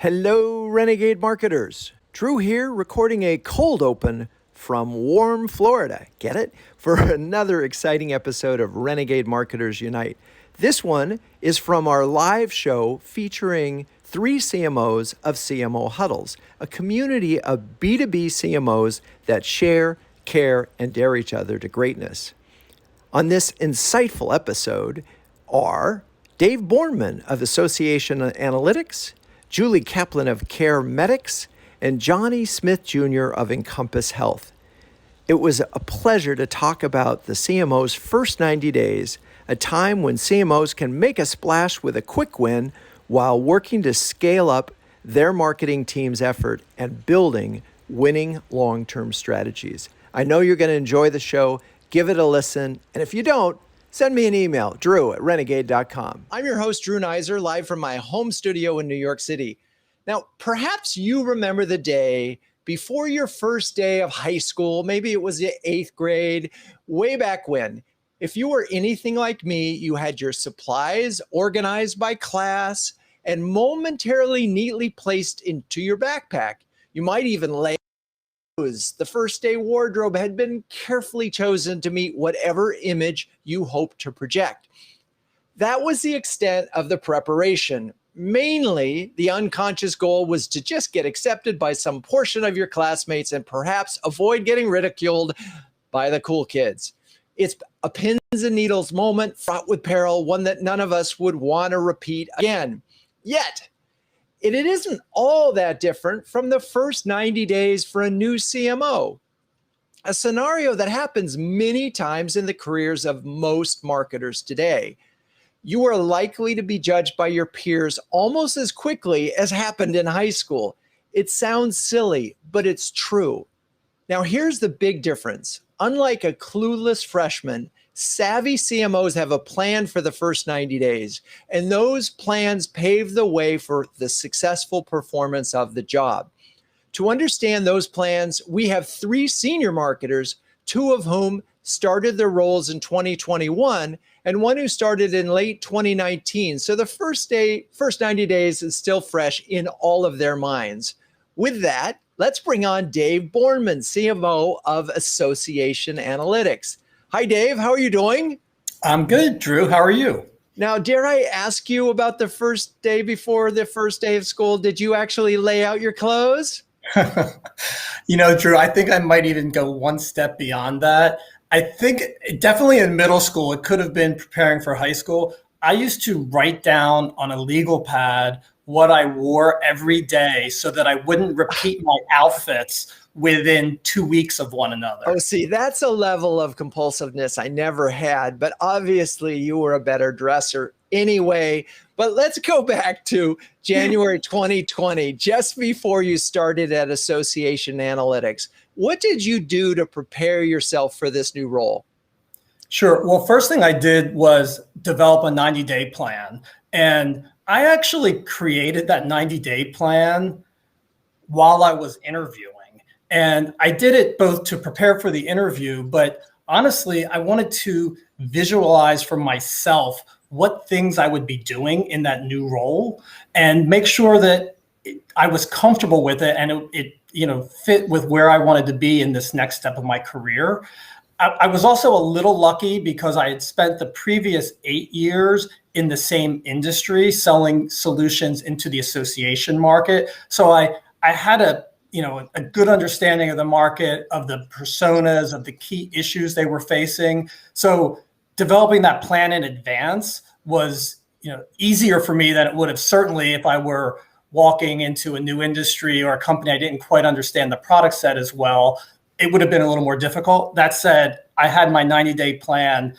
Hello, Renegade marketers. Drew here, recording a cold open from warm Florida. Get it? For another exciting episode of Renegade Marketers Unite. This one is from our live show featuring 3 CMOs of CMO Huddles, a community of B2B CMOs that share, care, and dare each other to greatness. On this insightful episode are Dave Bornmann of Association Analytics, Julie Kaplan of CareMetx, and Johnny Smith Jr. of Encompass Health. It was a pleasure to talk about the CMO's first 90 days, a time when CMOs can make a splash with a quick win while working to scale up their marketing team's effort and building winning long-term strategies. I know you're going to enjoy the show. Give it a listen. And if you don't, send me an email, drew@renegade.com. I'm your host, Drew Neiser, live from my home studio in New York City. Now, perhaps you remember the day before your first day of high school. Maybe it was the 8th grade, way back when. If you were anything like me, you had your supplies organized by class and momentarily neatly placed into your backpack. You might even lay the first day wardrobe had been carefully chosen to meet whatever image you hope to project. That was the extent of the preparation. Mainly, the unconscious goal was to just get accepted by some portion of your classmates and perhaps avoid getting ridiculed by the cool kids. It's a pins and needles moment fraught with peril, one that none of us would want to repeat again. Yet, it isn't all that different from the first 90 days for a new CMO, a scenario that happens many times in the careers of most marketers today. You are likely to be judged by your peers almost as quickly as happened in high school. It sounds silly, but it's true. Now, here's the big difference. Unlike a clueless freshman, savvy CMOs have a plan for the first 90 days, and those plans pave the way for the successful performance of the job. To understand those plans, we have 3 senior marketers, 2 of whom started their roles in 2021, and 1 who started in late 2019. So the first 90 days is still fresh in all of their minds. With that, let's bring on Dave Bornmann, CMO of Association Analytics. Hi, Dave. How are you doing? I'm good, Drew. How are you? Now, dare I ask you about the first day before the first day of school? Did you actually lay out your clothes? Drew, I think I might even go one step beyond that. I think definitely in middle school, it could have been preparing for high school. I used to write down on a legal pad what I wore every day so that I wouldn't repeat my outfits within 2 weeks of one another. Oh, see, that's a level of compulsiveness I never had, but obviously you were a better dresser anyway. But let's go back to January 2020, just before you started at Association Analytics. What did you do to prepare yourself for this new role? Sure. Well, first thing I did was develop a 90-day plan. And I actually created that 90-day plan while I was interviewing. And I did it both to prepare for the interview, but honestly, I wanted to visualize for myself what things I would be doing in that new role and make sure that I was comfortable with it and it fit with where I wanted to be in this next step of my career. I was also a little lucky because I had spent the previous 8 years in the same industry selling solutions into the association market. So I had a good understanding of the market, of the personas, of the key issues they were facing. So developing that plan in advance was, easier for me than it would have certainly if I were walking into a new industry or a company I didn't quite understand the product set as well. It would have been a little more difficult. That said, I had my 90-day plan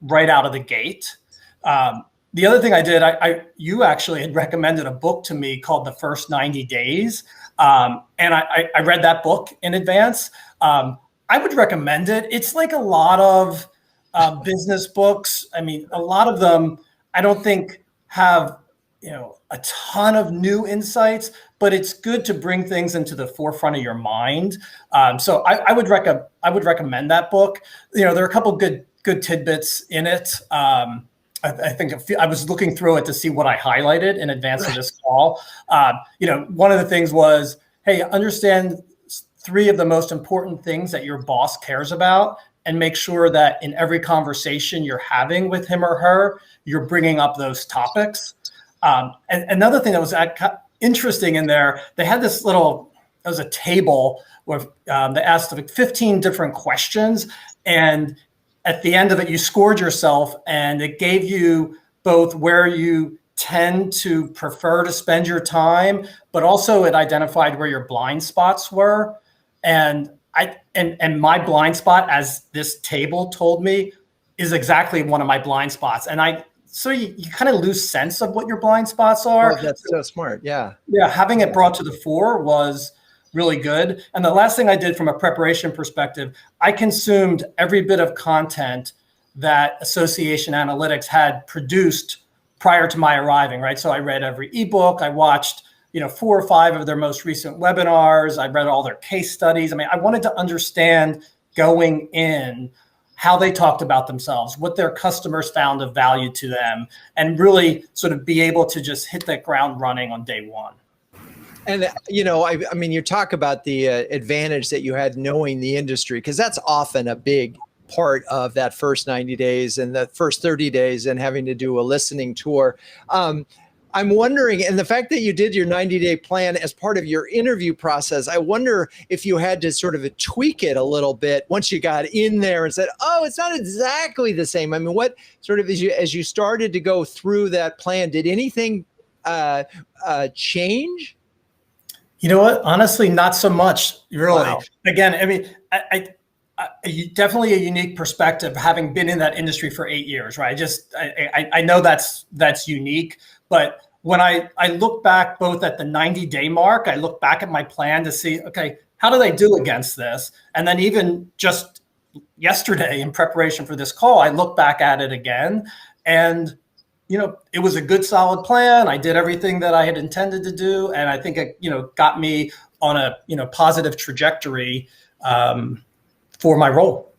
right out of the gate. The other thing I did, you actually had recommended a book to me called The First 90 Days. And I read that book in advance. I would recommend it. It's like a lot of business books. I mean, a lot of them I don't think have a ton of new insights, but it's good to bring things into the forefront of your mind. So I would recommend that book. There are a couple good tidbits in it. I think I was looking through it to see what I highlighted in advance of this call. One of the things was, hey, understand 3 of the most important things that your boss cares about, and make sure that in every conversation you're having with him or her, you're bringing up those topics. And another thing that was interesting in there, they had this little, it was a table where they asked like 15 different questions, and at the end of it, you scored yourself, and it gave you both where you tend to prefer to spend your time, but also it identified where your blind spots were. And my blind spot, as this table told me, is exactly one of my blind spots. And so you kind of lose sense of what your blind spots are. Oh, that's so smart. Yeah. Yeah. Having it brought to the fore was really good. And the last thing I did from a preparation perspective, I consumed every bit of content that Association Analytics had produced prior to my arriving, right? So I read every ebook, I watched 4 or 5 of their most recent webinars, I read all their case studies. I mean, I wanted to understand going in how they talked about themselves, what their customers found of value to them, and really sort of be able to just hit that ground running on day one. And, I mean, you talk about the advantage that you had knowing the industry, because that's often a big part of that first 90 days and the first 30 days and having to do a listening tour. I'm wondering, and the fact that you did your 90-day plan as part of your interview process, I wonder if you had to sort of tweak it a little bit once you got in there and said, oh, it's not exactly the same. I mean, what sort of, as you started to go through that plan, did anything change? You know what? Honestly, not so much, really. Wow. Again, I mean, I definitely a unique perspective, having been in that industry for 8 years, right? I know that's unique, but when I look back both at the 90-day mark, I look back at my plan to see, okay, how do they do against this? And then even just yesterday in preparation for this call, I look back at it again, and it was a good, solid plan. I did everything that I had intended to do. And I think it, got me on a, positive trajectory for my role.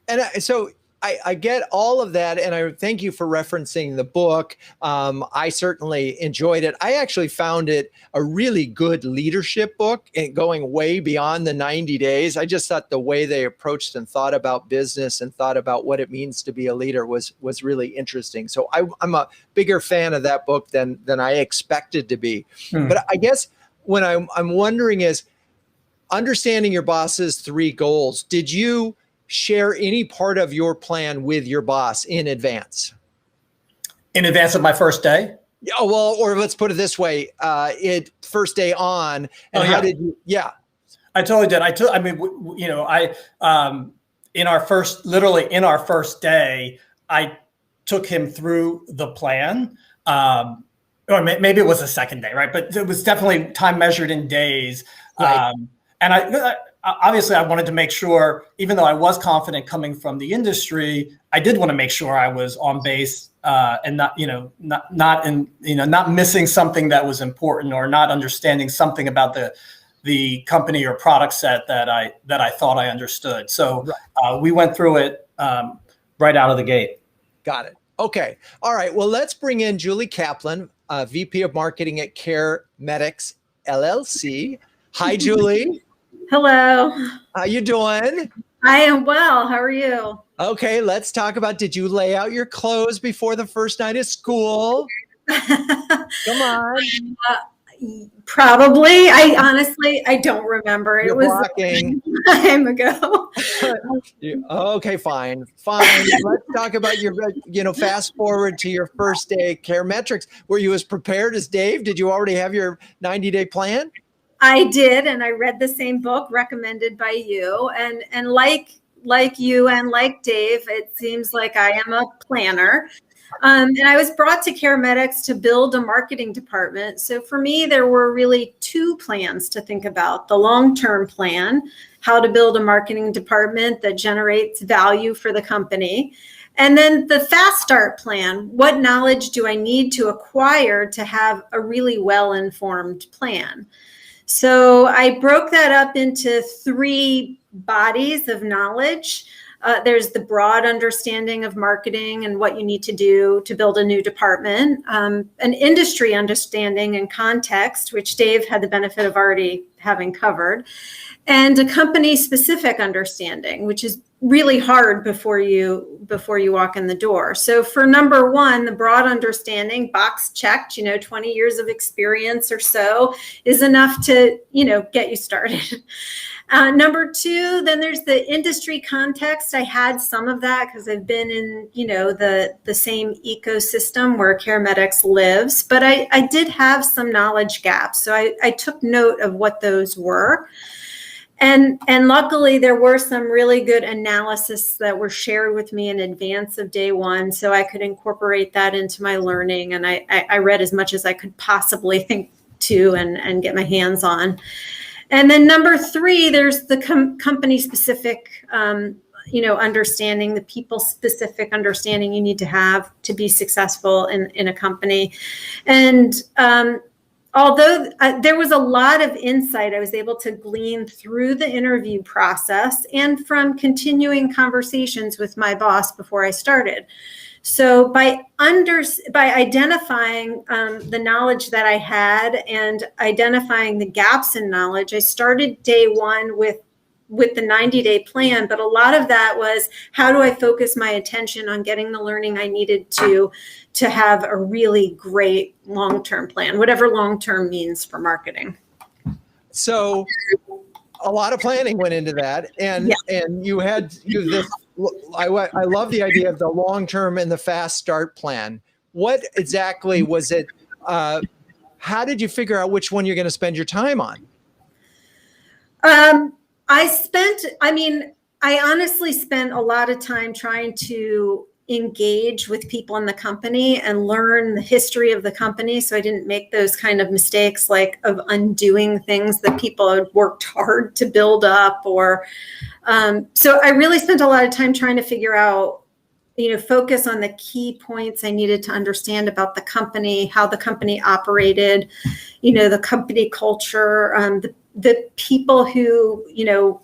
And so I get all of that. And I thank you for referencing the book. I certainly enjoyed it. I actually found it a really good leadership book, and going way beyond the 90 days. I just thought the way they approached and thought about business and thought about what it means to be a leader was really interesting. So I'm a bigger fan of that book than I expected to be. But I guess what I'm wondering is, understanding your boss's 3 goals, did you share any part of your plan with your boss in advance? In advance of my first day? Oh, well, or let's put it this way, first day on. And how did you? Yeah. I totally did. In our first day, I took him through the plan. Or maybe it was the second day, right? But it was definitely time measured in days. Right. And obviously I wanted to make sure, even though I was confident coming from the industry, I did want to make sure I was on base and not missing something that was important, or not understanding something about the company or product set that I thought I understood. So we went through it right out of the gate. Got it. Okay. All right. Well, let's bring in Julie Kaplan, VP of Marketing at CareMetx LLC. Hi, Julie. Hello. How you doing? I am well. How are you? Okay, let's talk about, did you lay out your clothes before the first night of school? Come on. Probably. I don't remember. You're it was blocking. a time ago. Okay, fine. Let's talk about your, fast forward to your first day at CareMetx. Were you as prepared as Dave? Did you already have your 90-day plan? I did, and I read the same book recommended by you. And like you and like Dave, it seems like I am a planner. And I was brought to CareMetx to build a marketing department. So for me, there were really 2 plans to think about. The long-term plan, how to build a marketing department that generates value for the company. And then the fast start plan, what knowledge do I need to acquire to have a really well-informed plan? So I broke that up into 3 bodies of knowledge. There's the broad understanding of marketing and what you need to do to build a new department, an industry understanding and context, which Dave had the benefit of already having covered, and a company-specific understanding, which is really hard before you walk in the door. So for number one, the broad understanding, box checked, 20 years of experience or so is enough to, get you started. Number two, then there's the industry context. I had some of that because I've been in, the same ecosystem where CareMetx lives, but I did have some knowledge gaps. So I took note of what those were. And luckily, there were some really good analysis that were shared with me in advance of day one, so I could incorporate that into my learning. And I read as much as I could possibly think to and get my hands on. And then number three, there's the company-specific, understanding, the people-specific understanding you need to have to be successful in a company. And although there was a lot of insight I was able to glean through the interview process and from continuing conversations with my boss before I started. So by identifying the knowledge that I had and identifying the gaps in knowledge, I started day one with the 90-day plan, but a lot of that was, how do I focus my attention on getting the learning I needed to have a really great long-term plan, whatever long-term means for marketing. So a lot of planning went into that. And you had this, I love the idea of the long-term and the fast start plan. What exactly was it? How did you figure out which one you're going to spend your time on? I honestly spent a lot of time trying to engage with people in the company and learn the history of the company. So I didn't make those kind of mistakes of undoing things that people had worked hard to build up so I really spent a lot of time trying to figure out, focus on the key points I needed to understand about the company, how the company operated, the company culture, the people who,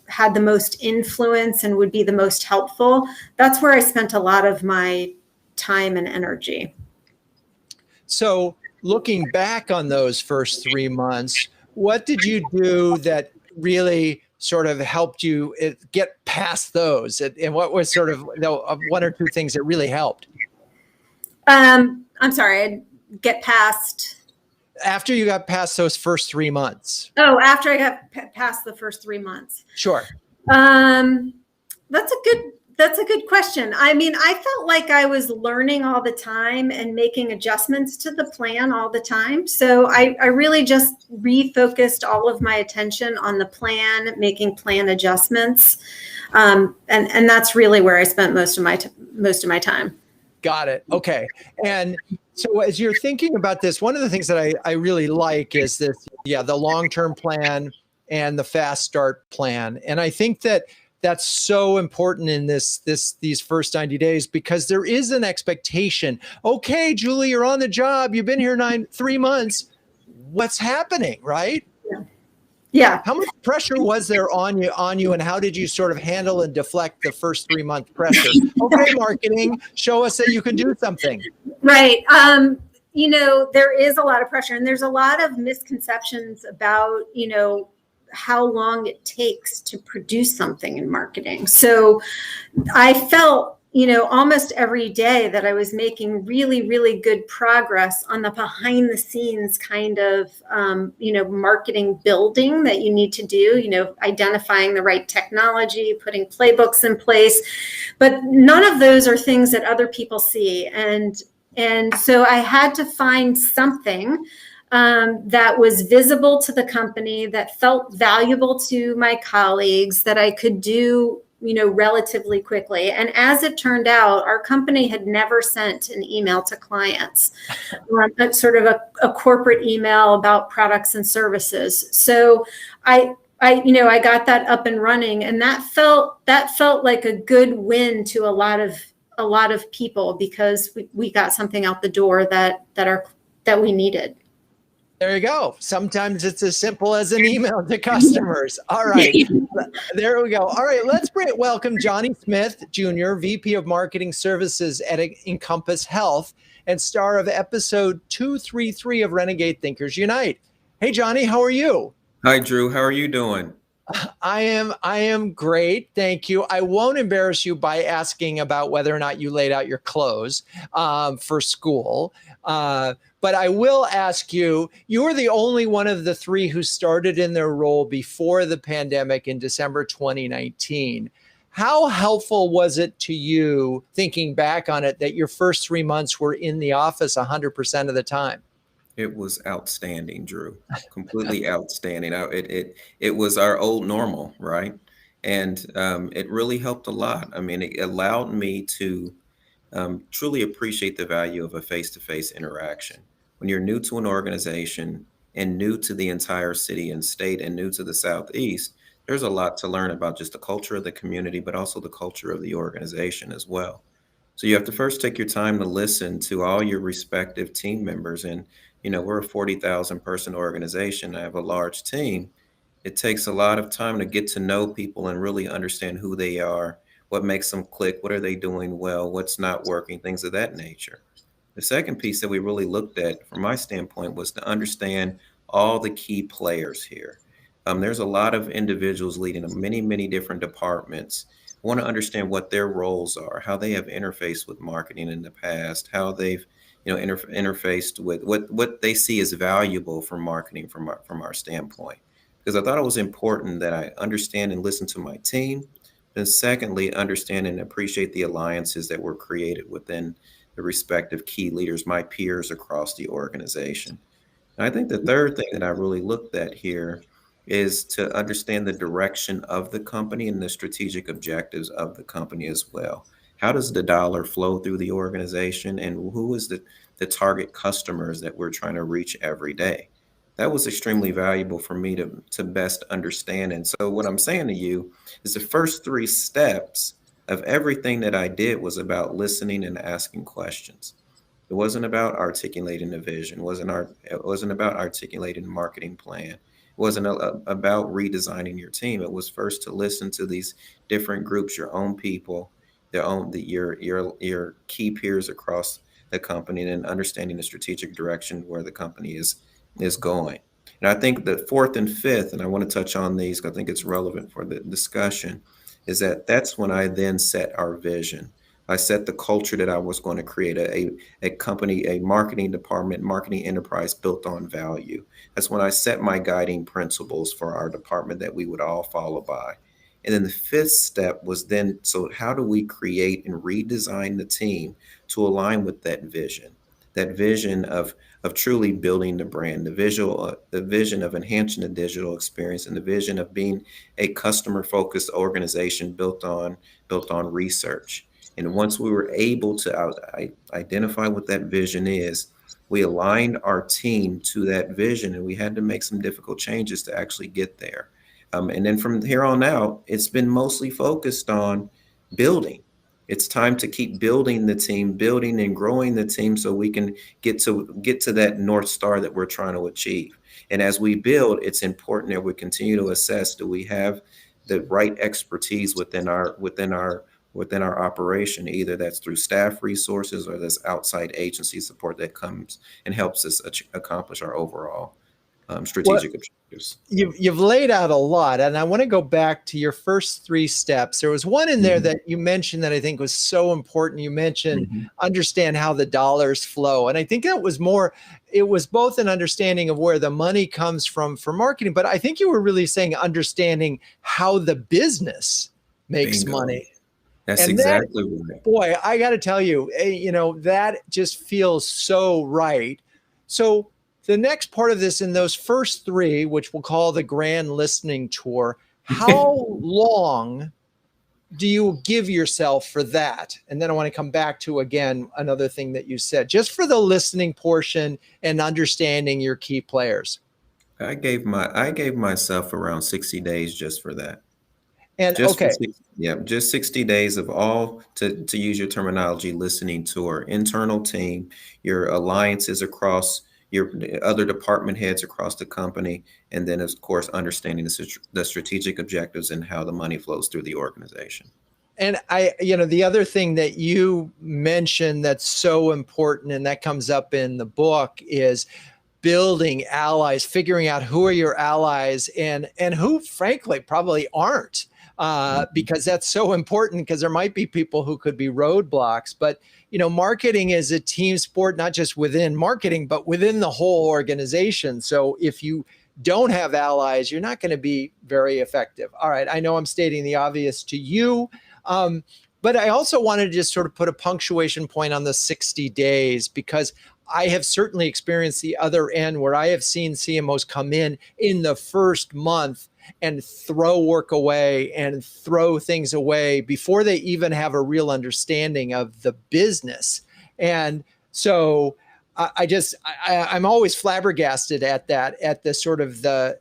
had the most influence and would be the most helpful. That's where I spent a lot of my time and energy. So looking back on those first 3 months, what did you do that really sort of helped you get past those? And what was sort of one or two things that really helped? I'm sorry, I'd get past... After you got past those first 3 months. Oh, after I got past the first 3 months. Sure. That's a good question. I felt like I was learning all the time and making adjustments to the plan all the time. So I really just refocused all of my attention on the plan, making plan adjustments. And that's really where I spent most of my time. Got it. Okay. And so as you're thinking about this, one of the things that I really like is this, the long-term plan and the fast start plan. And I think that that's so important in these first 90 days, because there is an expectation. Okay, Julie, you're on the job. You've been here 3 months. What's happening, right? Yeah. How much pressure was there on you, and how did you sort of handle and deflect the first 3 month pressure? Okay, marketing, show us that you can do something. Right. There is a lot of pressure, and there's a lot of misconceptions about, how long it takes to produce something in marketing. So I felt, almost every day that I was making really, really good progress on the behind the scenes kind of, marketing building that you need to do, identifying the right technology, putting playbooks in place. But none of those are things that other people see. And so I had to find something that was visible to the company, that felt valuable to my colleagues, that I could do, relatively quickly. And as it turned out, our company had never sent an email to clients, sort of a corporate email about products and services. So I got that up and running, and that felt like a good win to a lot of people, because we got something out the door that we needed. There you go. Sometimes it's as simple as an email to customers. All right. There we go. All right. Let's welcome Johnny Smith, Jr., VP of Marketing Services at Encompass Health and star of episode 233 of Renegade Thinkers Unite. Hey, Johnny, how are you? Hi, Drew. How are you doing? I am great. Thank you. I won't embarrass you by asking about whether or not you laid out your clothes for school. But I will ask you, you were the only one of the three who started in their role before the pandemic in December 2019. How helpful was it to you, thinking back on it, that your first 3 months were in the office 100% of the time? It was outstanding, Drew. Completely outstanding. It was our old normal, right? And it really helped a lot. I mean, it allowed me to truly appreciate the value of a face-to-face interaction. When you're new to an organization and new to the entire city and state and new to the Southeast, there's a lot to learn about just the culture of the community, but also the culture of the organization as well. So you have to first take your time to listen to all your respective team members. And, we're a 40,000 person organization. I have a large team. It takes a lot of time to get to know people and really understand who they are, what makes them click, what are they doing well, what's not working, things of that nature. The second piece that we really looked at from my standpoint was to understand all the key players here. There's a lot of individuals leading many, many different departments. I want to understand what their roles are, how they have interfaced with marketing in the past, how they've interfaced with what they see as valuable for marketing from our standpoint. Because I thought it was important that I understand and listen to my team. And secondly, understand and appreciate the alliances that were created within the respective key leaders, my peers across the organization. And I think the third thing that I really looked at here is to understand the direction of the company and the strategic objectives of the company as well. How does the dollar flow through the organization, and who is the target customers that we're trying to reach every day? That was extremely valuable for me to best understand. And so what I'm saying to you is the first 3 steps of everything that I did was about listening and asking questions. It wasn't about articulating a vision. It wasn't about articulating a marketing plan. It wasn't about redesigning your team. It was first to listen to these different groups, your own people, your key peers across the company, and then understanding the strategic direction where the company is going. And I think the fourth and fifth, and I want to touch on these because I think it's relevant for the discussion, is that's when I then set our vision. I set the culture that I was going to create a company, a marketing department, marketing enterprise built on value. That's when I set my guiding principles for our department that we would all follow by. And then the fifth step was then, so how do we create and redesign the team to align with that vision of truly building the brand, the vision of enhancing the digital experience, and the vision of being a customer-focused organization built on research. And once we were able to identify what that vision is, we aligned our team to that vision, and we had to make some difficult changes to actually get there. And then from here on out, it's been mostly focused on building. It's time to keep building the team, building and growing the team so we can get to that North Star that we're trying to achieve. And as we build, it's important that we continue to assess, do we have the right expertise within our operation? Either that's through staff resources or that's outside agency support that comes and helps us accomplish our overall strategic objectives. You've laid out a lot, and I want to go back to your first 3 steps. There was one in there that you mentioned that I think was so important. You mentioned understand how the dollars flow, and I think it was both an understanding of where the money comes from for marketing, but I think you were really saying understanding how the business makes money. That's and exactly right. Boy, I got to tell you, that just feels so right. So the next part of this, in those first 3, which we'll call the grand listening tour, how long do you give yourself for that? And then I want to come back to, again, another thing that you said, just for the listening portion and understanding your key players. I gave myself around 60 days just for that. And just 60 days of all, to use your terminology, listening to our internal team, your alliances across your other department heads across the company, and then of course understanding the strategic objectives and how the money flows through the organization. And the other thing that you mentioned that's so important, and that comes up in the book, is building allies, figuring out who are your allies and who, frankly, probably aren't, because that's so important, because there might be people who could be roadblocks. But, marketing is a team sport, not just within marketing, but within the whole organization. So if you don't have allies, you're not going to be very effective. All right. I know I'm stating the obvious to you. But I also wanted to just sort of put a punctuation point on the 60 days, because I have certainly experienced the other end where I have seen CMOs come in the first month and throw work away and throw things away before they even have a real understanding of the business. And so I'm always flabbergasted at that, at the sort of the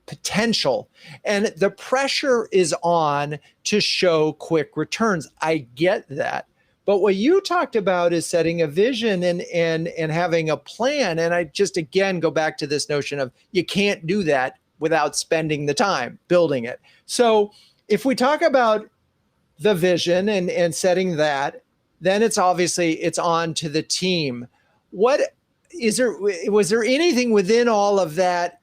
potential, and the pressure is on to show quick returns. I get that. But what you talked about is setting a vision and having a plan. And I just, again, go back to this notion of you can't do that without spending the time building it. So if we talk about the vision and setting that, then it's on to the team. Was there anything within all of that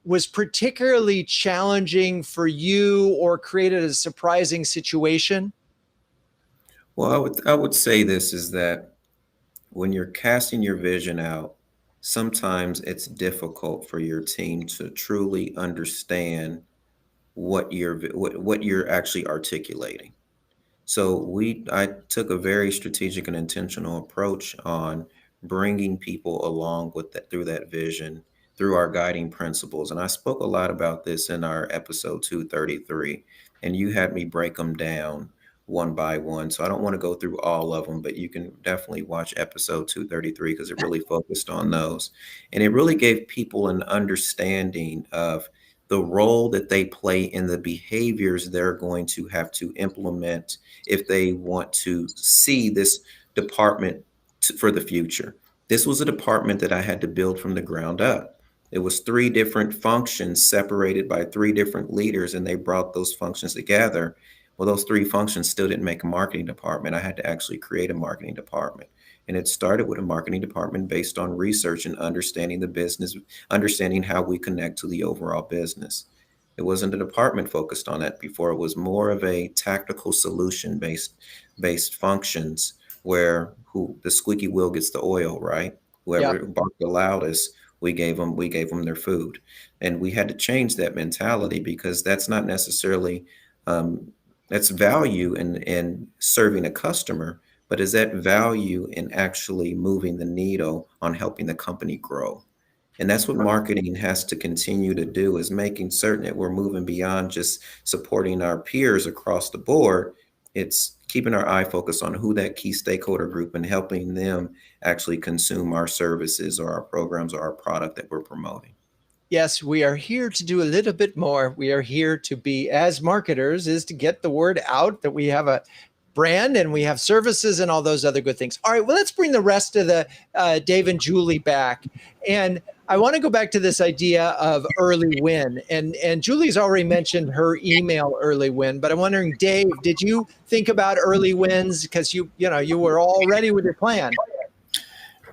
was particularly challenging for you or created a surprising situation? Well, I would say this is that when you're casting your vision out, sometimes it's difficult for your team to truly understand what you're actually articulating. So I took a very strategic and intentional approach on bringing people along with that, through that vision, through our guiding principles. And I spoke a lot about this in our episode 233, and you had me break them down one by one. So I don't want to go through all of them, but you can definitely watch episode 233 because it really focused on those. And it really gave people an understanding of the role that they play in the behaviors they're going to have to implement if they want to see this department for the future. This was a department that I had to build from the ground up. It was 3 different functions separated by 3 different leaders, and they brought those functions together. Well, those 3 functions still didn't make a marketing department. I had to actually create a marketing department. And it started with a marketing department based on research and understanding the business, understanding how we connect to the overall business. It wasn't a department focused on that before. It was more of a tactical solution based functions where the squeaky wheel gets the oil, right? Whoever barked the loudest, we gave them their food. And we had to change that mentality, because that's not necessarily that's value in serving a customer, but is that value in actually moving the needle on helping the company grow? And that's what marketing has to continue to do, is making certain that we're moving beyond just supporting our peers across the board. It's keeping our eye focused on who that key stakeholder group and helping them actually consume our services or our programs or our product that we're promoting. Yes, we are here to do a little bit more. We are here to be, as marketers, is to get the word out that we have a brand and we have services and all those other good things. All right, well, let's bring the rest of the Dave and Julie back. And I want to go back to this idea of early win. And Julie's already mentioned her email early win, but I'm wondering, Dave, did you think about early wins? Because you were all ready with your plan.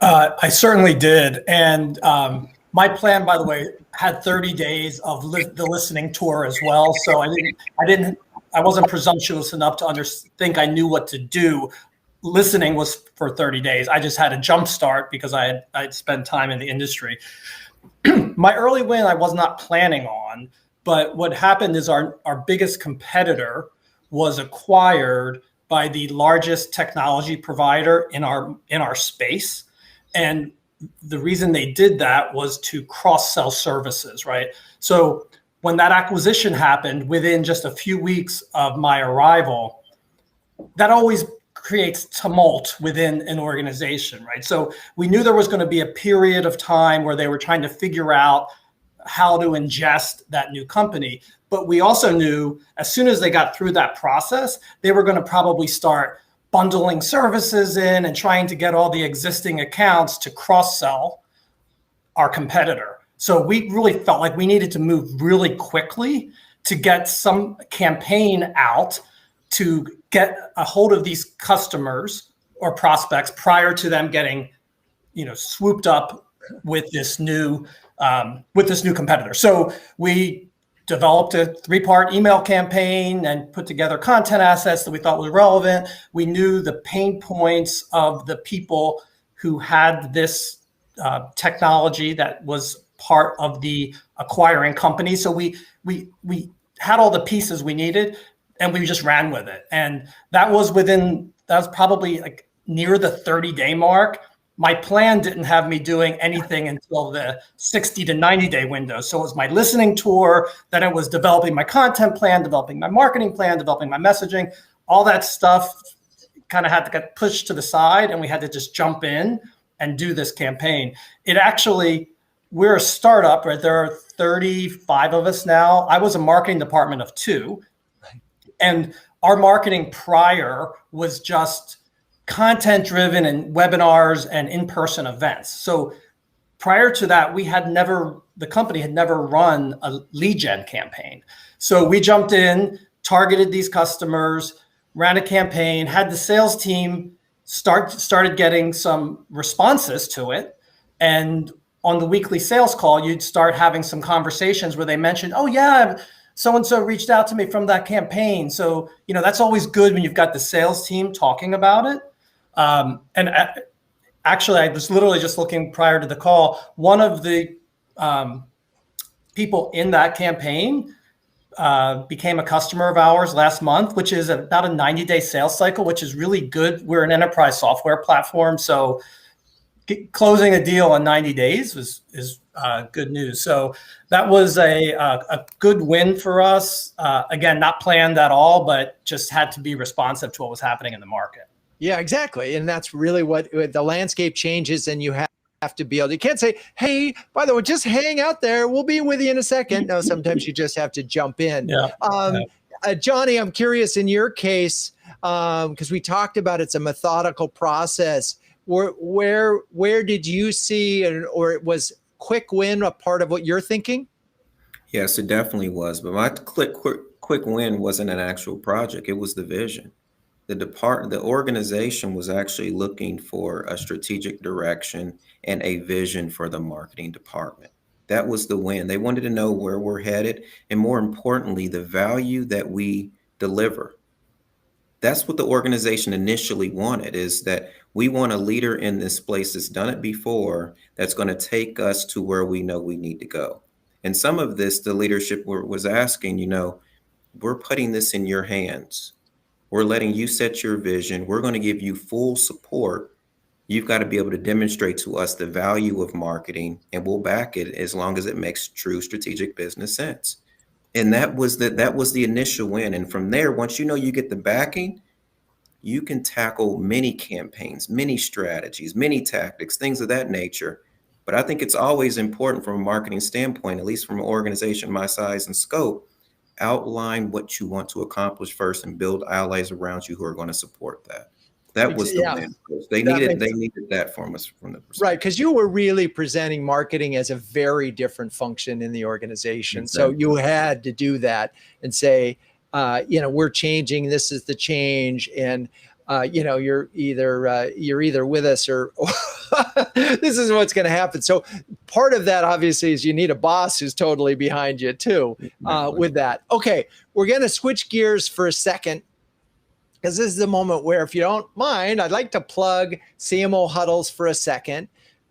I certainly did. And my plan, by the way, had 30 days of the listening tour as well. So I wasn't presumptuous enough to think I knew what to do. Listening was for 30 days. I just had a jump start because I'd spent time in the industry. My early win, I was not planning on, but what happened is our biggest competitor was acquired by the largest technology provider in our space. And the reason they did that was to cross-sell services, right? So when that acquisition happened, within just a few weeks of my arrival, that always creates tumult within an organization, right? So we knew there was going to be a period of time where they were trying to figure out how to ingest that new company. But we also knew as soon as they got through that process, they were going to probably start bundling services in and trying to get all the existing accounts to cross-sell our competitor. So we really felt like we needed to move really quickly to get some campaign out to get a hold of these customers or prospects prior to them getting, swooped up with this new competitor. So we developed a 3-part email campaign and put together content assets that we thought was relevant. We knew the pain points of the people who had this technology that was part of the acquiring company. So we had all the pieces we needed, and we just ran with it. And that was probably like near the 30-day mark. My plan didn't have me doing anything until the 60 to 90-day window. So it was my listening tour, then it was developing my content plan, developing my marketing plan, developing my messaging. All that stuff kind of had to get pushed to the side, and we had to just jump in and do this campaign. We're a startup, right? There are 35 of us now. I was a marketing department of 2. And our marketing prior was just content driven and webinars and in-person events. So prior to that, the company had never run a lead gen campaign. So we jumped in, targeted these customers, ran a campaign, had the sales team started getting some responses to it. And on the weekly sales call, you'd start having some conversations where they mentioned, oh yeah, so-and-so reached out to me from that campaign. So, that's always good when you've got the sales team talking about it. Actually, I was literally just looking prior to the call. One of the people in that campaign became a customer of ours last month, which is about a 90-day sales cycle, which is really good. We're an enterprise software platform, so closing a deal in 90 days is good news. So that was a good win for us. Again, not planned at all, but just had to be responsive to what was happening in the market. Yeah, exactly. And that's really what the landscape changes, and you have to be able to, you can't say, hey, by the way, just hang out there. We'll be with you in a second. No, sometimes you just have to jump in. Yeah. Johnny, I'm curious in your case, because we talked about it's a methodical process. Where did you see, or was quick win a part of what you're thinking? Yes, it definitely was. But my quick win wasn't an actual project. It was the vision. The organization was actually looking for a strategic direction and a vision for the marketing department. That was the win. They wanted to know where we're headed, and more importantly, the value that we deliver. That's what the organization initially wanted, is that we want a leader in this place that's done it before, that's going to take us to where we know we need to go. And some of this, the leadership was asking, we're putting this in your hands. We're letting you set your vision. We're going to give you full support. You've got to be able to demonstrate to us the value of marketing, and we'll back it as long as it makes true strategic business sense. And that was the initial win. And from there, once you get the backing, you can tackle many campaigns, many strategies, many tactics, things of that nature. But I think it's always important from a marketing standpoint, at least from an organization my size and scope, outline what you want to accomplish first and build allies around you who are going to support that. That was the win. They needed that from us from the perspective. Right, because you were really presenting marketing as a very different function in the organization. Exactly. So you had to do that and say, we're changing. This is the change, and you're either with us or this is what's going to happen. So part of that obviously is you need a boss who's totally behind you too with that. Okay, we're going to switch gears for a second, because this is the moment where, if you don't mind, I'd like to plug CMO Huddles for a second.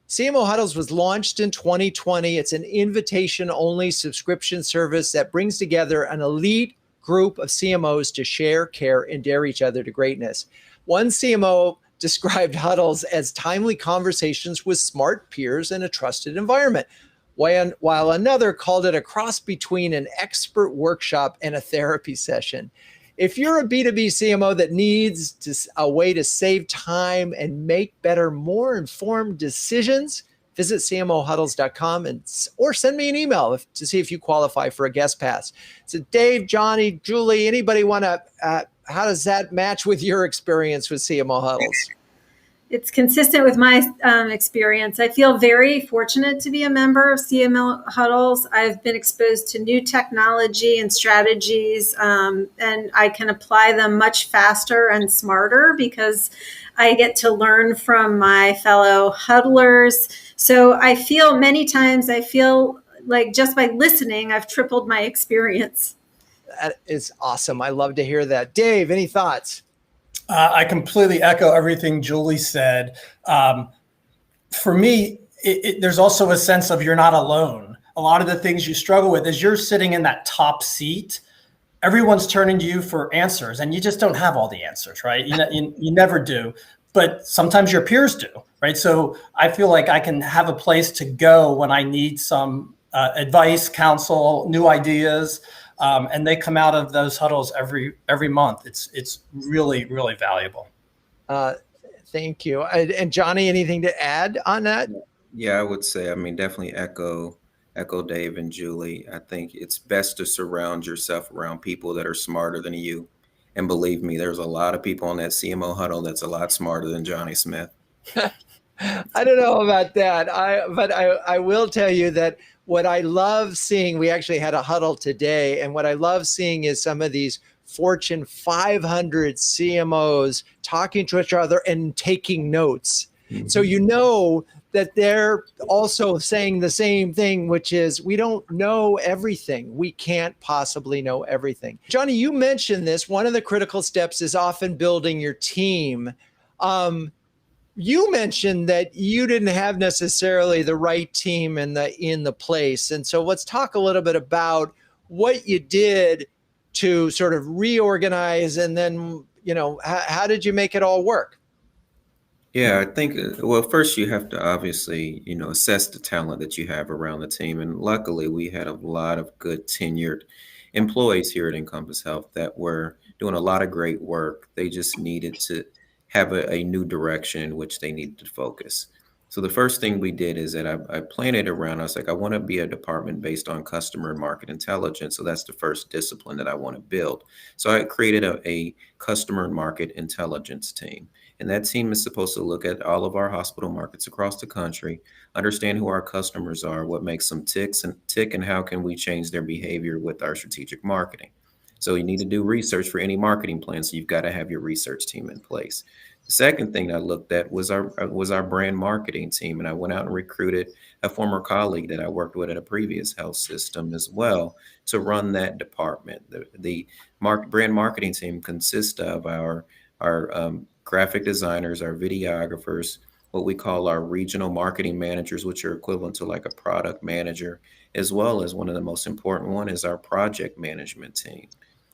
CMO Huddles was launched in 2020. It's an invitation-only subscription service that brings together an elite group of CMOs to share, care, and dare each other to greatness. One CMO described Huddles as timely conversations with smart peers in a trusted environment, while another called it a cross between an expert workshop and a therapy session. If you're a B2B CMO that needs a way to save time and make better, more informed decisions, visit cmohuddles.com or send me an email to see if you qualify for a guest pass. So Dave, Johnny, Julie, anybody want to, how does that match with your experience with CMO Huddles? It's consistent with my experience. I feel very fortunate to be a member of CMO Huddles. I've been exposed to new technology and strategies, and I can apply them much faster and smarter because I get to learn from my fellow huddlers. So I feel like just by listening, I've tripled my experience. That is awesome. I love to hear that. Dave, any thoughts? I completely echo everything Julie said. For me, there's also a sense of you're not alone. A lot of the things you struggle with is you're sitting in that top seat. Everyone's turning to you for answers, and you just don't have all the answers, right? You never do, but sometimes your peers do, right? So I feel like I can have a place to go when I need some advice, counsel, new ideas. And they come out of those huddles every month. It's really, really valuable. Thank you. And Johnny, anything to add on that? Yeah, I would say, definitely echo Dave and Julie. I think it's best to surround yourself around people that are smarter than you. And believe me, there's a lot of people on that CMO huddle that's a lot smarter than Johnny Smith. I don't know about that. But I will tell you that what I love seeing, we actually had a huddle today, and what I love seeing is some of these Fortune 500 CMOs talking to each other and taking notes. Mm-hmm. So you know that they're also saying the same thing, which is we don't know everything. We can't possibly know everything. Johnny, you mentioned this. One of the critical steps is often building your team. You mentioned that you didn't have necessarily the right team in the place. And so let's talk a little bit about what you did to sort of reorganize, and then, how did you make it all work? Yeah, I think, well, first you have to obviously, assess the talent that you have around the team. And luckily we had a lot of good tenured employees here at Encompass Health that were doing a lot of great work. They just needed to have a new direction in which they needed to focus. So the first thing we did is that I planned it around, I was like, I want to be a department based on customer and market intelligence. So that's the first discipline that I want to build. So I created a customer and market intelligence team. And that team is supposed to look at all of our hospital markets across the country, understand who our customers are, what makes them tick, and how can we change their behavior with our strategic marketing. So you need to do research for any marketing plan. So you've got to have your research team in place. The second thing I looked at was our brand marketing team. And I went out and recruited a former colleague that I worked with at a previous health system as well to run that department. The brand marketing team consists of our graphic designers, our videographers, what we call our regional marketing managers, which are equivalent to like a product manager, as well as one of the most important one is our project management team.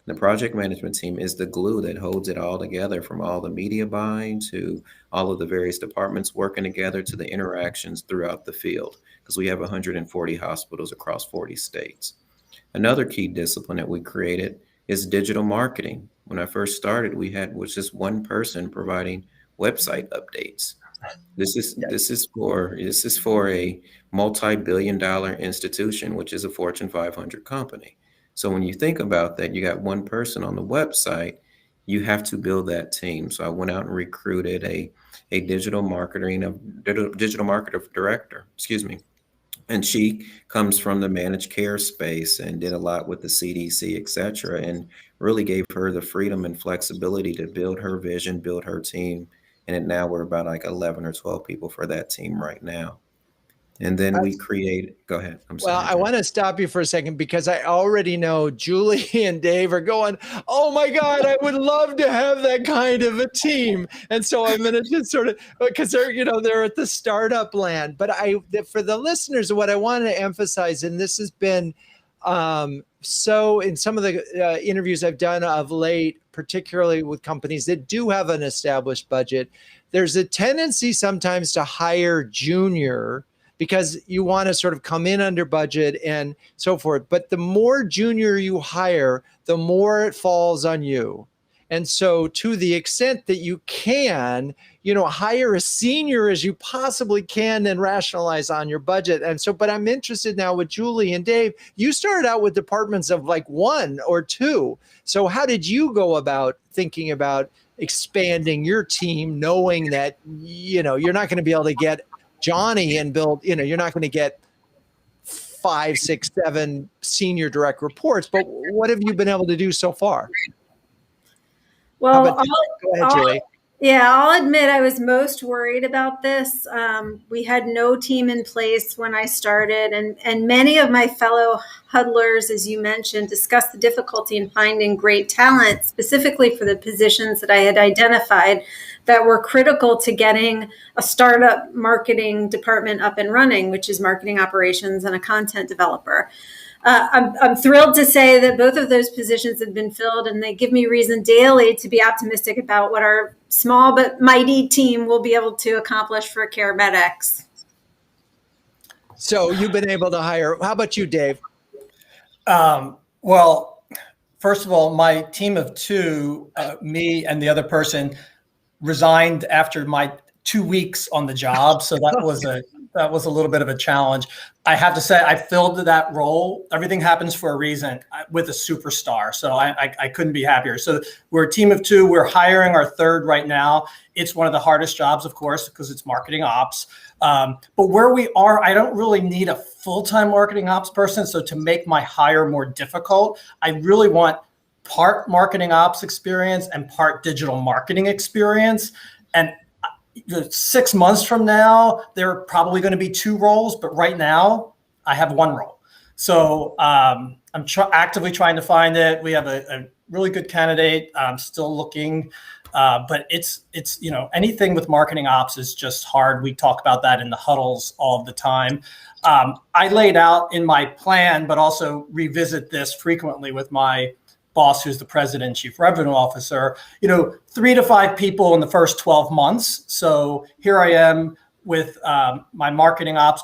The project management team is the glue that holds it all together, from all the media buying to all of the various departments working together to the interactions throughout the field, because we have 140 hospitals across 40 states. Another key discipline that we created is digital marketing. When I first started, was just one person providing website updates. This is for a multi-billion-dollar institution, which is a Fortune 500 company. So when you think about that, you got one person on the website, you have to build that team. So I went out and recruited a digital marketer director, and she comes from the managed care space and did a lot with the CDC, et cetera, and really gave her the freedom and flexibility to build her vision, build her team. And now we're about like 11 or 12 people for that team right now. And then we create, go ahead. I'm sorry. Well, I want to stop you for a second because I already know Julie and Dave are going, oh my God, I would love to have that kind of a team. And so I'm going to just sort of, because they're at the startup land. But for the listeners, what I want to emphasize, and this has been so in some of the interviews I've done of late, particularly with companies that do have an established budget, there's a tendency sometimes to hire junior because you want to sort of come in under budget and so forth. But the more junior you hire, the more it falls on you. And so to the extent that you can, hire as senior as you possibly can and rationalize on your budget. And so, but I'm interested now with Julie and Dave, you started out with departments of like 1 or 2. So how did you go about thinking about expanding your team, knowing that, you're not going to be able to get Johnny and build, you're not going to get 5, 6, 7 senior direct reports, but what have you been able to do so far? Well, go ahead, Julie. I'll admit I was most worried about this. We had no team in place when I started, and many of my fellow huddlers, as you mentioned, discussed the difficulty in finding great talent, specifically for the positions that I had identified that were critical to getting a startup marketing department up and running, which is marketing operations and a content developer. I'm thrilled to say that both of those positions have been filled, and they give me reason daily to be optimistic about what our small but mighty team will be able to accomplish for CareMetx. So you've been able to hire. How about you, Dave? Well, first of all, my team of 2, me and the other person, resigned after my 2 weeks on the job. So that was a little bit of a challenge. I have to say, I filled that role. Everything happens for a reason with a superstar. So I couldn't be happier. So we're a team of 2. We're hiring our 3rd right now. It's one of the hardest jobs, of course, because it's marketing ops. But where we are, I don't really need a full-time marketing ops person. So to make my hire more difficult, I really want part marketing ops experience and part digital marketing experience. And 6 months from now, there are probably going to be 2 roles, but right now I have 1 role. So I'm actively trying to find it. We have a really good candidate. I'm still looking, but it's anything with marketing ops is just hard. We talk about that in the huddles all the time. I laid out in my plan, but also revisit this frequently with my boss, who's the president and chief revenue officer, 3 to 5 people in the first 12 months. So here I am with my marketing ops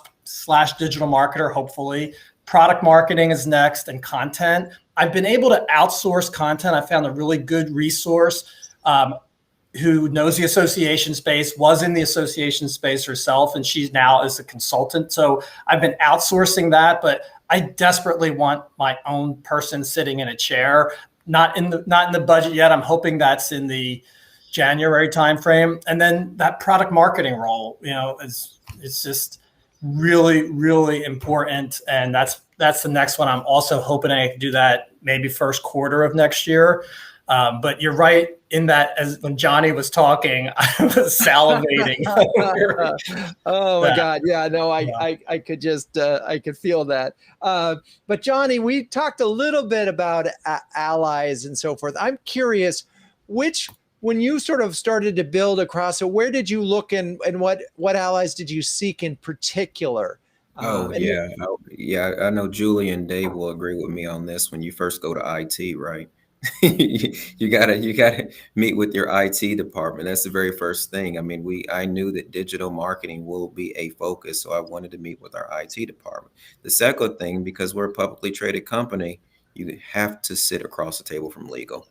/ digital marketer, hopefully. Product marketing is next, and content. I've been able to outsource content. I found a really good resource who knows the association space, was in the association space herself, and she's now is a consultant. So I've been outsourcing that, but I desperately want my own person sitting in a chair. Not in the budget yet. I'm hoping that's in the January timeframe. And then that product marketing role, it's just really, really important. And that's the next one. I'm also hoping I can do that maybe first quarter of next year. But you're right in that, as when Johnny was talking, I was salivating. Oh my God. Yeah, no, I could just, I could feel that. But Johnny, we talked a little bit about allies and so forth. I'm curious, when you sort of started to build across it, where did you look and what allies did you seek in particular? Yeah. I know Julie and Dave will agree with me on this. When you first go to IT, right? you gotta meet with your IT department. That's the very first thing. I mean, I knew that digital marketing will be a focus, so I wanted to meet with our IT department. The second thing, because we're a publicly traded company, you have to sit across the table from legal.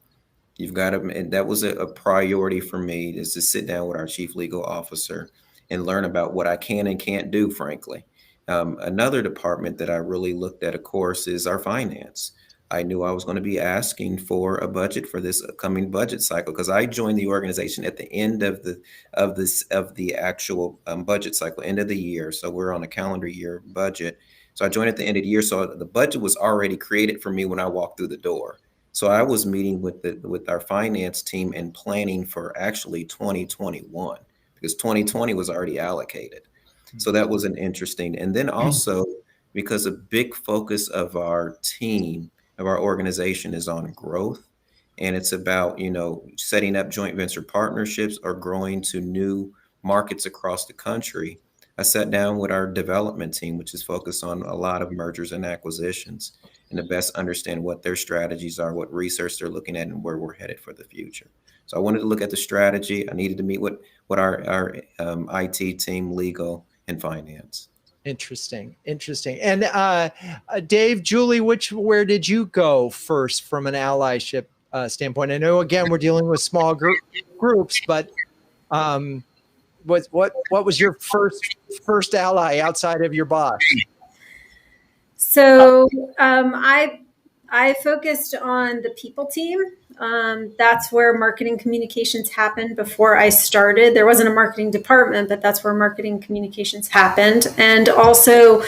You've got to, and that was a priority for me, is to sit down with our chief legal officer and learn about what I can and can't do, frankly. Another department that I really looked at, of course, is our finance. I knew I was going to be asking for a budget for this upcoming budget cycle, because I joined the organization at the end of the actual budget cycle, end of the year. So we're on a calendar year budget. So I joined at the end of the year. So the budget was already created for me when I walked through the door. So I was meeting with our finance team and planning for actually 2021, because 2020 was already allocated. So that was an interesting. And then also, because a big focus of our team, of our organization, is on growth, and it's about, setting up joint venture partnerships or growing to new markets across the country. I sat down with our development team, which is focused on a lot of mergers and acquisitions, and to best understand what their strategies are, what research they're looking at, and where we're headed for the future. So I wanted to look at the strategy. I needed to meet with our IT team, legal, and finance. Interesting. And Dave, Julie, where did you go first from an allyship standpoint? I know, again, we're dealing with small groups, but what was your first ally outside of your boss? So I focused on the people team. That's where marketing communications happened before I started. There wasn't a marketing department, but that's where marketing communications happened. And also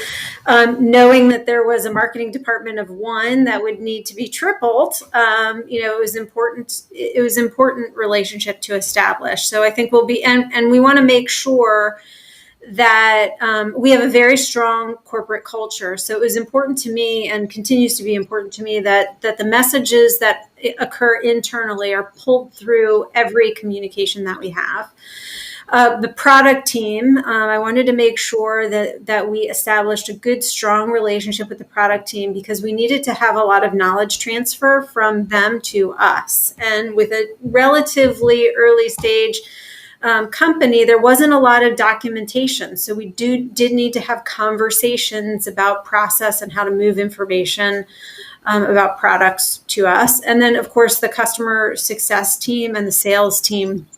knowing that there was a marketing department of one that would need to be tripled, it was important. It was an important relationship to establish. So I think and we want to make sure that we have a very strong corporate culture. So it was important to me, and continues to be important to me, that the messages that occur internally are pulled through every communication that we have. The product team, I wanted to make sure that we established a good, strong relationship with the product team, because we needed to have a lot of knowledge transfer from them to us. And with a relatively early stage company, there wasn't a lot of documentation. So we did need to have conversations about process and how to move information about products to us. And then, of course, the customer success team and the sales team.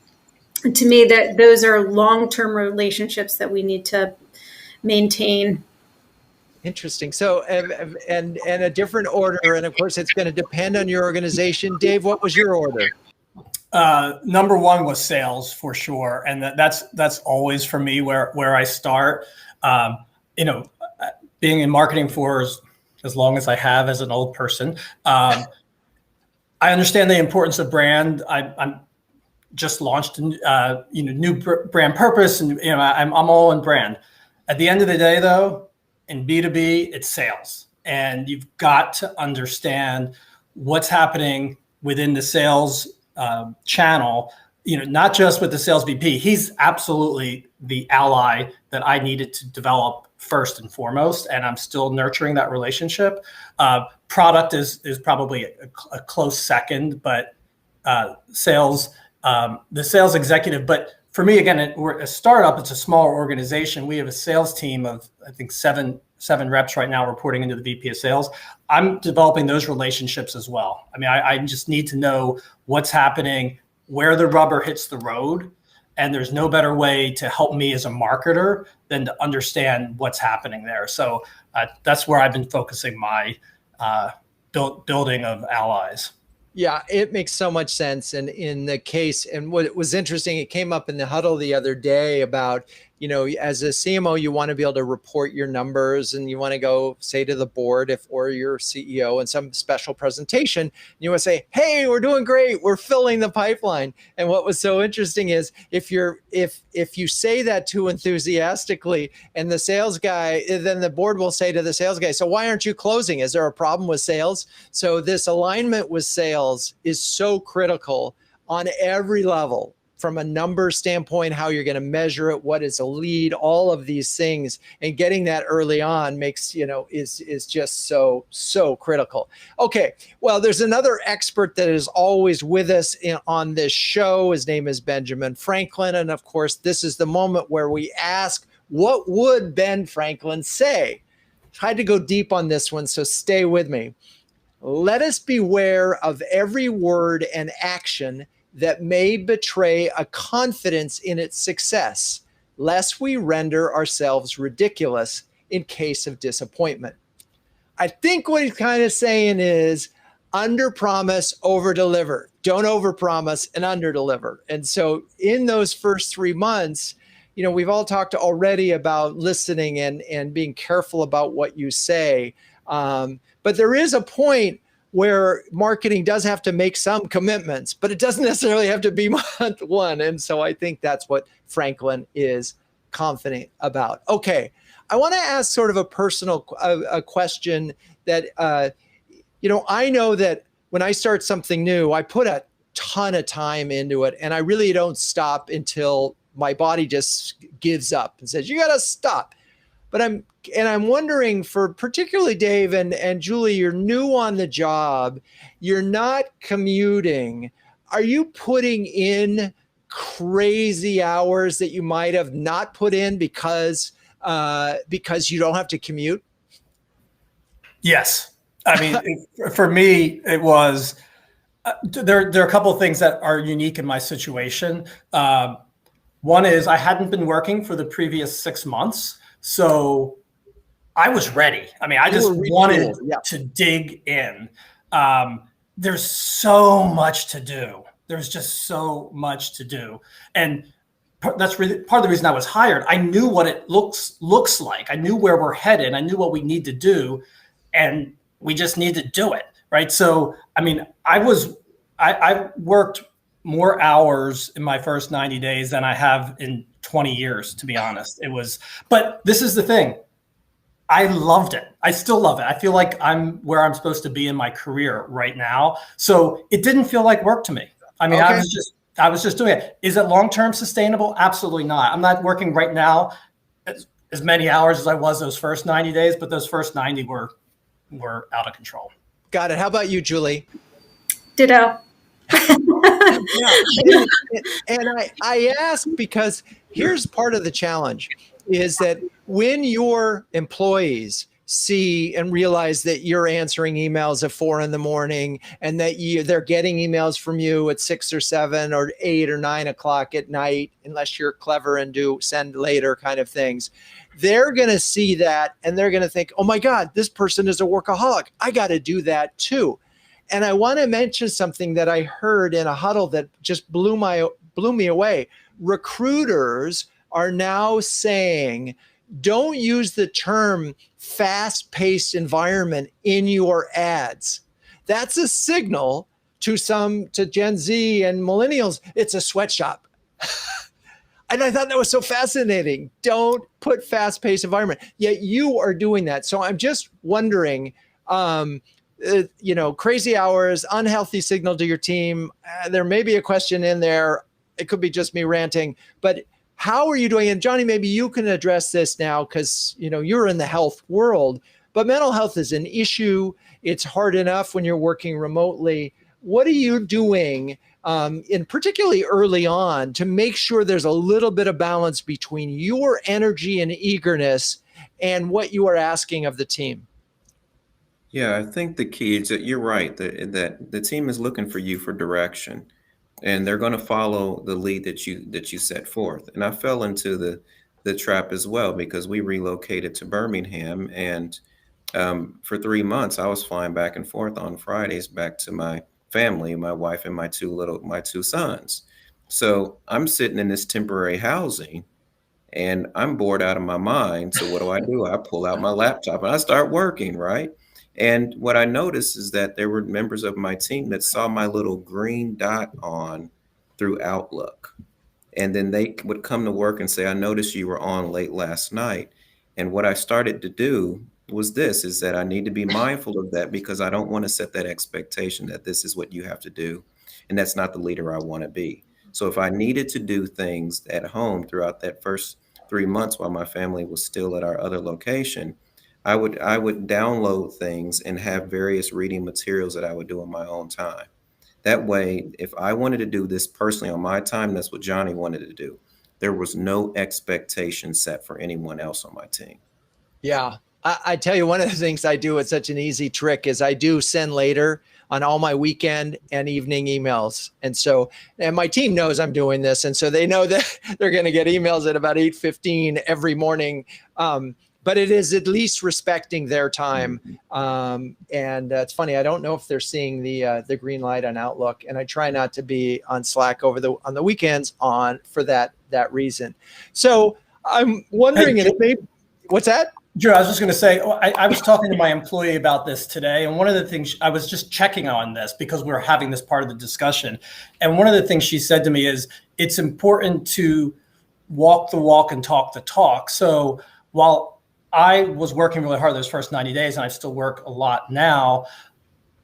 To me, that those are long-term relationships that we need to maintain. Interesting. So, and a different order, and of course, it's going to depend on your organization. Dave, what was your order? Number one was sales, for sure, and that's always for me where I start. Being in marketing for as long as I have as an old person, I understand the importance of brand. I'm just launched new brand purpose, and I'm all in brand. At the end of the day, though, in B2B, it's sales, and you've got to understand what's happening within the sales channel, not just with the sales VP. He's absolutely the ally that I needed to develop first and foremost, and I'm still nurturing that relationship. Product is probably a close second, but sales, the sales executive. But for me, again, we're a startup. It's a smaller organization. We have a sales team of, I think, seven reps right now reporting into the VP of sales. I'm developing those relationships as well. I mean, I just need to know what's happening, where the rubber hits the road. And there's no better way to help me as a marketer than to understand what's happening there. So that's where I've been focusing my building of allies. Yeah, it makes so much sense. And in the case, and what was interesting, it came up in the huddle the other day about, as a CMO, you want to be able to report your numbers, and you want to go say to the board or your CEO in some special presentation, you want to say, hey, we're doing great, we're filling the pipeline. And what was so interesting is if you say that too enthusiastically, and the sales guy, then the board will say to the sales guy, so why aren't you closing? Is there a problem with sales? So this alignment with sales is so critical on every level. From a number standpoint, how you're going to measure it, what is a lead, all of these things, and getting that early on makes, is just so critical. Okay, well, there's another expert that is always with us on this show. His name is Benjamin Franklin. And of course, this is the moment where we ask, what would Ben Franklin say? Tried to go deep on this one, so stay with me. Let us beware of every word and action that may betray a confidence in its success, lest we render ourselves ridiculous in case of disappointment. I think what he's kind of saying is under-promise, over-deliver. Don't over-promise and under-deliver. And so in those first 3 months, we've all talked already about listening and being careful about what you say. But there is a point where marketing does have to make some commitments, but it doesn't necessarily have to be month one. And so I think that's what Franklin is confident about. Okay, I want to ask sort of a personal a question that, I know that when I start something new, I put a ton of time into it, and I really don't stop until my body just gives up and says, you got to stop. But I'm wondering, for particularly Dave and Julie, you're new on the job, you're not commuting. Are you putting in crazy hours that you might have not put in because you don't have to commute? Yes. I mean, for me, it was, There are a couple of things that are unique in my situation. One is I hadn't been working for the previous 6 months, so I was ready. I mean, I just wanted to dig in. There's so much to do. There's just so much to do. And that's really part of the reason I was hired. I knew what it looks like. I knew where we're headed. I knew what we need to do, and we just need to do it, right? So, I mean, I worked more hours in my first 90 days than I have in 20 years, to be honest. But this is the thing. I loved it. I still love it. I feel like I'm where I'm supposed to be in my career right now. So it didn't feel like work to me. I mean, okay. I was just doing it. Is it long-term sustainable? Absolutely not. I'm not working right now as many hours as I was those first 90 days, but those first 90 were out of control. Got it. How about you, Julie? Ditto. And I ask because here's part of the challenge is that when your employees see and realize that you're answering emails at 4 a.m. and that they're getting emails from you at 6 or 7 or 8 or 9 o'clock at night, unless you're clever and do send later kind of things, they're going to see that and they're going to think, oh my God, this person is a workaholic. I got to do that too. And I want to mention something that I heard in a huddle that just blew me away. Recruiters are now saying, don't use the term fast-paced environment in your ads. That's a signal to Gen Z and millennials. It's a sweatshop. And I thought that was so fascinating. Don't put fast-paced environment. Yet you are doing that. So I'm just wondering, crazy hours, unhealthy signal to your team. There may be a question in there. It could be just me ranting, but how are you doing? And Johnny, maybe you can address this now because, you're in the health world, but mental health is an issue. It's hard enough when you're working remotely. What are you doing particularly early on to make sure there's a little bit of balance between your energy and eagerness and what you are asking of the team? Yeah, I think the key is that you're right, that the team is looking for you for direction, and they're going to follow the lead that you set forth. And I fell into the trap as well because we relocated to Birmingham, and for 3 months I was flying back and forth on Fridays back to my family, my wife and my two sons. So I'm sitting in this temporary housing and I'm bored out of my mind. So what do? I pull out my laptop and I start working, right? And what I noticed is that there were members of my team that saw my little green dot on through Outlook. And then they would come to work and say, I noticed you were on late last night. And what I started to do was is that I need to be mindful of that because I don't want to set that expectation that this is what you have to do. And that's not the leader I want to be. So if I needed to do things at home throughout that first 3 months while my family was still at our other location, I would download things and have various reading materials that I would do on my own time. That way, if I wanted to do this personally on my time, that's what Johnny wanted to do. There was no expectation set for anyone else on my team. Yeah. I tell you, one of the things I do, it's such an easy trick, is I do send later on all my weekend and evening emails. And my team knows I'm doing this. And so they know that they're going to get emails at about 8:15 every morning. But it is at least respecting their time. And it's funny, I don't know if they're seeing the green light on Outlook, and I try not to be on Slack on the weekends for that reason. So I'm wondering, what's that? Drew, I was just going to say, I was talking to my employee about this today, and one of the things I was just checking on this because we're having this part of the discussion. And one of the things she said to me is it's important to walk the walk and talk the talk. So while I was working really hard those first 90 days, and I still work a lot now,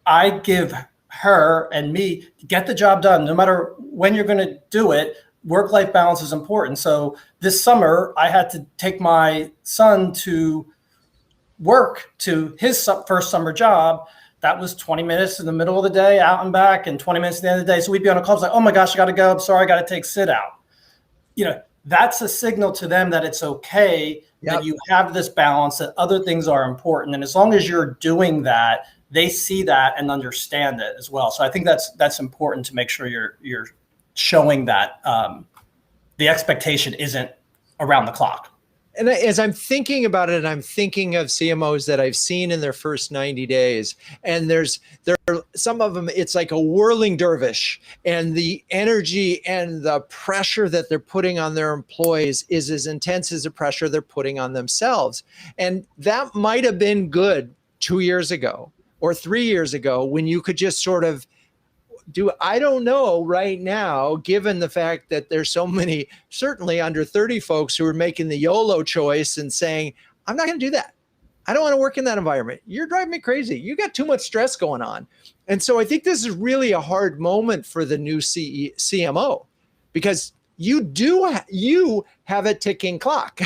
I give her and me, get the job done. No matter when you're going to do it, work-life balance is important. So this summer, I had to take my son to work to his first summer job. That was 20 minutes in the middle of the day, out and back, and 20 minutes at the end of the day. So we'd be on a call. It's like, oh my gosh, I got to go. I'm sorry, I got to take sit out. That's a signal to them that it's okay, that you have this balance, that other things are important. And as long as you're doing that, they see that and understand it as well. So I think that's important to make sure you're showing that the expectation isn't around the clock. And as I'm thinking about it, I'm thinking of CMOs that I've seen in their first 90 days. And there are some of them, it's like a whirling dervish, and the energy and the pressure that they're putting on their employees is as intense as the pressure they're putting on themselves. And that might have been good 2 years ago or 3 years ago, when you could just sort of I don't know right now, given the fact that there's so many, certainly under 30 folks who are making the YOLO choice and saying, I'm not going to do that. I don't want to work in that environment. You're driving me crazy. You got too much stress going on. And so I think this is really a hard moment for the new CMO, because you have a ticking clock.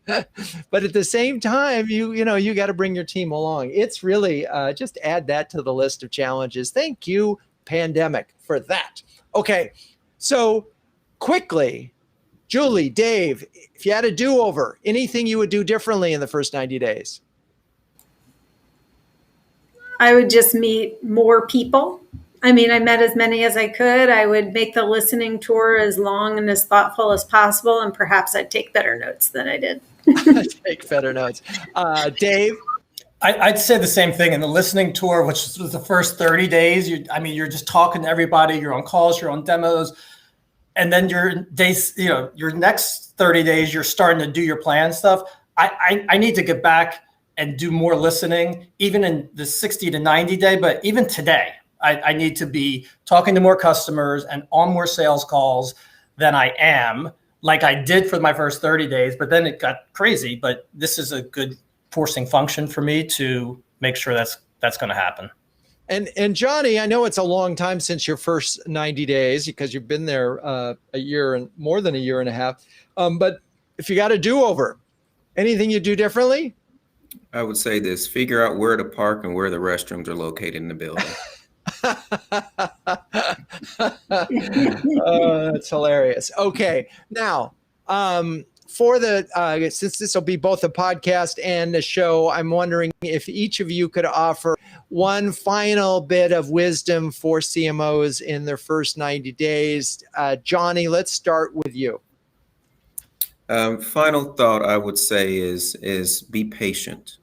But at the same time, you got to bring your team along. It's really just add that to the list of challenges. Thank you, pandemic, for that. Okay, so quickly, Julie, Dave, if you had a do-over, anything you would do differently in the first 90 days? I would just meet more people. I mean, I met as many as I could. I would make the listening tour as long and as thoughtful as possible, and perhaps I'd take better notes than I did. Take better notes. Dave? I'd say the same thing in the listening tour, which was the first 30 days. You're just talking to everybody. You're on calls, you're on demos. And then your next 30 days, you're starting to do your plan stuff. I need to get back and do more listening, even in the 60 to 90 day. But even today, I need to be talking to more customers and on more sales calls than I am, like I did for my first 30 days. But then it got crazy. But this is a good forcing function for me to make sure that's going to happen. And Johnny, I know it's a long time since your first 90 days, because you've been there a year and more than a year and a half. But if you got a do-over, anything you do differently? I would say this: figure out where to park and where the restrooms are located in the building. That's hilarious. Okay, now for the since this will be both a podcast and a show, I'm wondering if each of you could offer one final bit of wisdom for CMOs in their first 90 days. Johnny, let's start with you. Final thought I would say is be patient.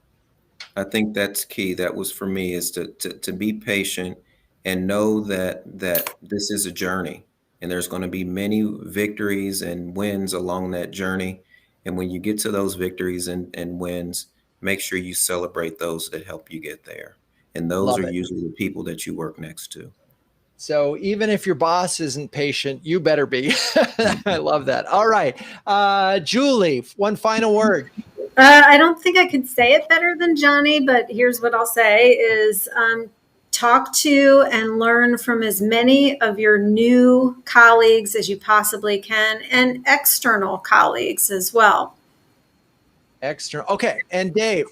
I think that's key. That was for me, is to be patient and know that this is a journey, and there's going to be many victories and wins along that journey. And when you get to those victories and wins, make sure you celebrate those that help you get there. And those are usually the people that you work next to. So even if your boss isn't patient, you better be. I love that. All right. Julie, one final word. I don't think I could say it better than Johnny, but here's what I'll say is talk to and learn from as many of your new colleagues as you possibly can, and external colleagues as well. External. Okay. And Dave?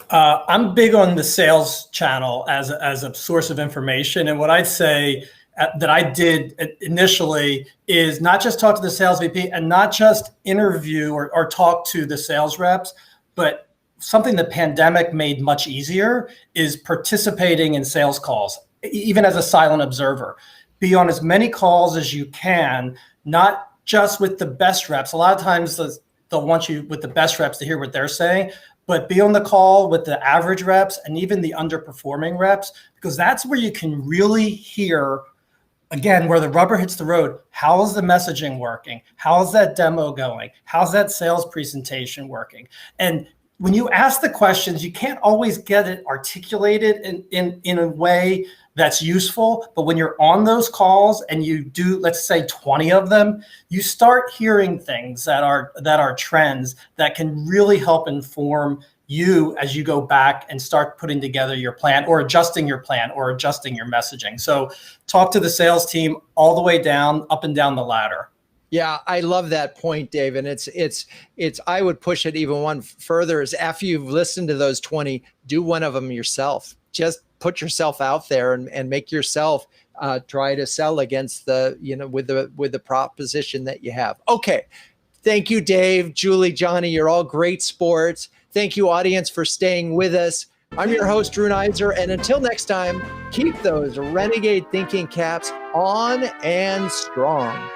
I'm big on the sales channel as a source of information. And what I'd say that I did initially is not just talk to the sales VP and not just interview or talk to the sales reps, but something the pandemic made much easier is participating in sales calls, even as a silent observer. Be on as many calls as you can, not just with the best reps. A lot of times they'll want you with the best reps to hear what they're saying, but be on the call with the average reps and even the underperforming reps, because that's where you can really hear, again, where the rubber hits the road. How is the messaging working? How's that demo going? How's that sales presentation working? And when you ask the questions, you can't always get it articulated in a way that's useful. But when you're on those calls and you do, let's say 20 of them, you start hearing things that are trends that can really help inform you as you go back and start putting together your plan or adjusting your plan or adjusting your messaging. So talk to the sales team all the way down, up and down the ladder. Yeah, I love that point, Dave. And it's I would push it even one further, is after you've listened to those 20, do one of them yourself. Just put yourself out there and make yourself try to sell against with the proposition that you have. Okay. Thank you, Dave, Julie, Johnny. You're all great sports. Thank you, audience, for staying with us. I'm your host, Drew Neiser, and until next time, keep those renegade thinking caps on and strong.